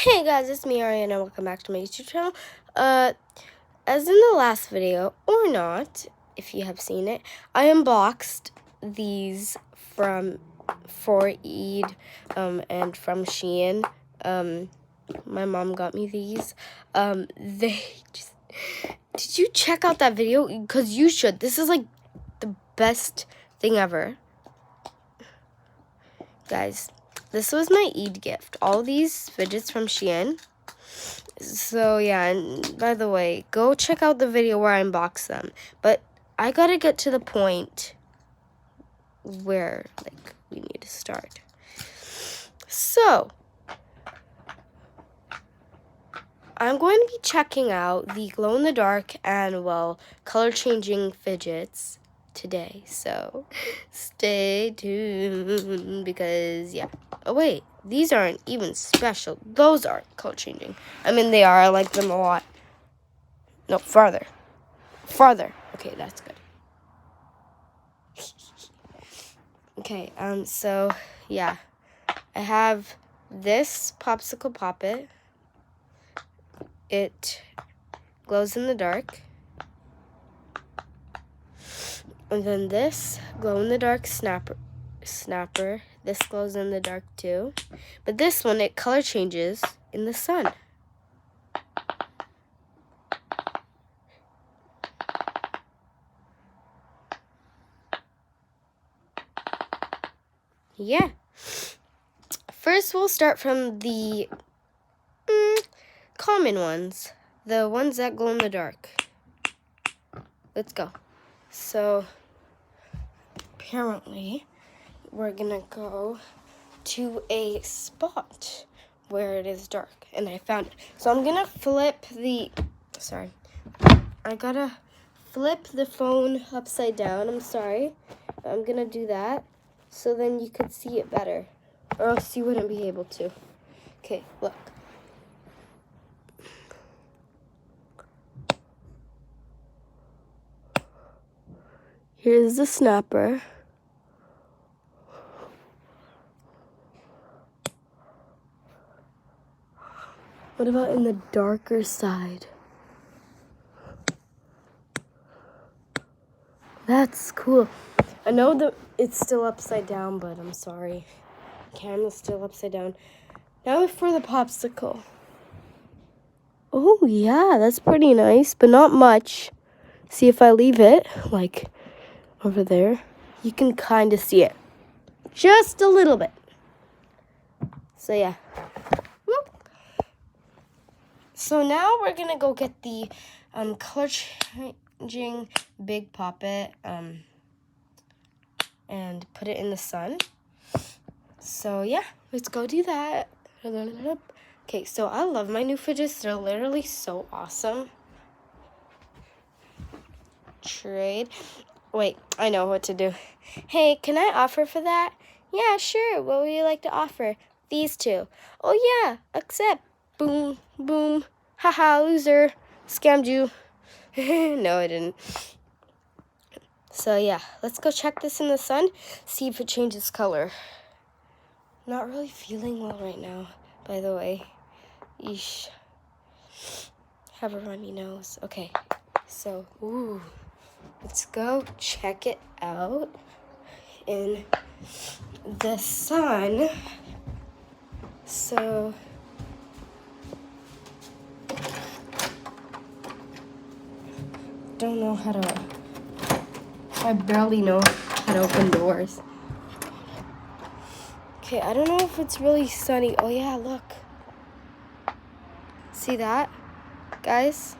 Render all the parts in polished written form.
Hey guys, it's me Ariana and welcome back to my YouTube channel. As in the last video, or not, if you have seen it, I unboxed these for Eid and from Shein. My mom got me these. Did you check out that video? Because you should. This is like the best thing ever. Guys, this was my Eid gift. All these fidgets from Shein. So yeah, and by the way, go check out the video where I unbox them. But I gotta get to the point where we need to start. So I'm going to be checking out the glow-in-the-dark and color-changing fidgets today. So stay tuned because yeah. Oh wait, these aren't even special. Those aren't color changing. I mean, they are. I like them a lot. No, farther. Okay, that's good. Okay, so yeah. I have this popsicle poppet. It glows in the dark. And then this glow-in-the-dark snapper. This glows in the dark too. But this one, it color changes in the sun. Yeah. First, we'll start from the common ones. The ones that glow in the dark. Let's go. So, apparently, we're gonna go to a spot where it is dark, and I found it. So I'm gonna I gotta flip the phone upside down. I'm sorry. I'm gonna do that so then you could see it better, or else you wouldn't be able to. Okay, look. Here's the snapper. What about in the darker side? That's cool. I know that it's still upside down, but I'm sorry. Camera's still upside down. Now for the popsicle. Oh yeah, that's pretty nice, but not much. See, if I leave it, like, over there, you can kind of see it. Just a little bit. So yeah. Whoop. So now we're gonna go get the color changing big poppet and put it in the sun. So yeah, let's go do that. Okay, so I love my new fidgets. They're literally so awesome. Trade. Wait, I know what to do. Hey, can I offer for that? Yeah, sure. What would you like to offer? These two. Oh yeah, accept. Boom, boom. Haha, loser. Scammed you. No, I didn't. So yeah, let's go check this in the sun. See if it changes color. Not really feeling well right now, by the way. Yeesh. Have a runny nose. Okay, so, let's go check it out in the sun. So, don't know how to, I barely know how to open doors. Okay, I don't know if it's really sunny. Oh yeah, look. See that, guys?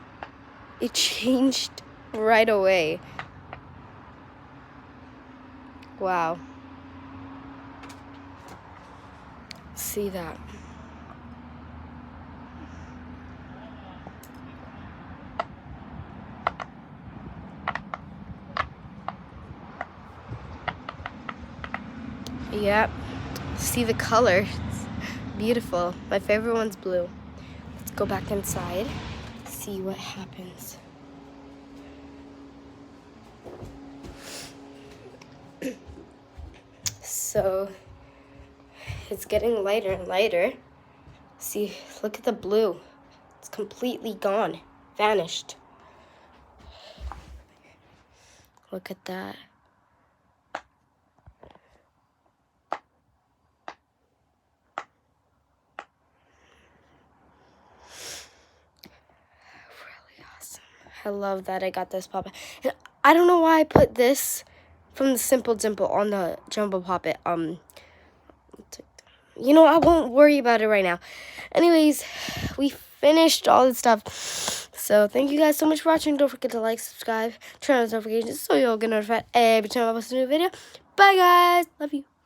It changed right away. Wow. See that? Yep. See the color? It's beautiful. My favorite one's blue. Let's go back inside, see what happens. So it's getting lighter and lighter. See, look at the blue. It's completely gone, vanished. Look at that. Really awesome. I love that I got this puppet. And I don't know why I put this from the Simple Dimple on the Jumbo Puppet. You know, I won't worry about it right now. Anyways, we finished all the stuff. So thank you guys so much for watching. Don't forget to like, subscribe, turn on those notifications so you'll get notified every time I post a new video. Bye guys. Love you.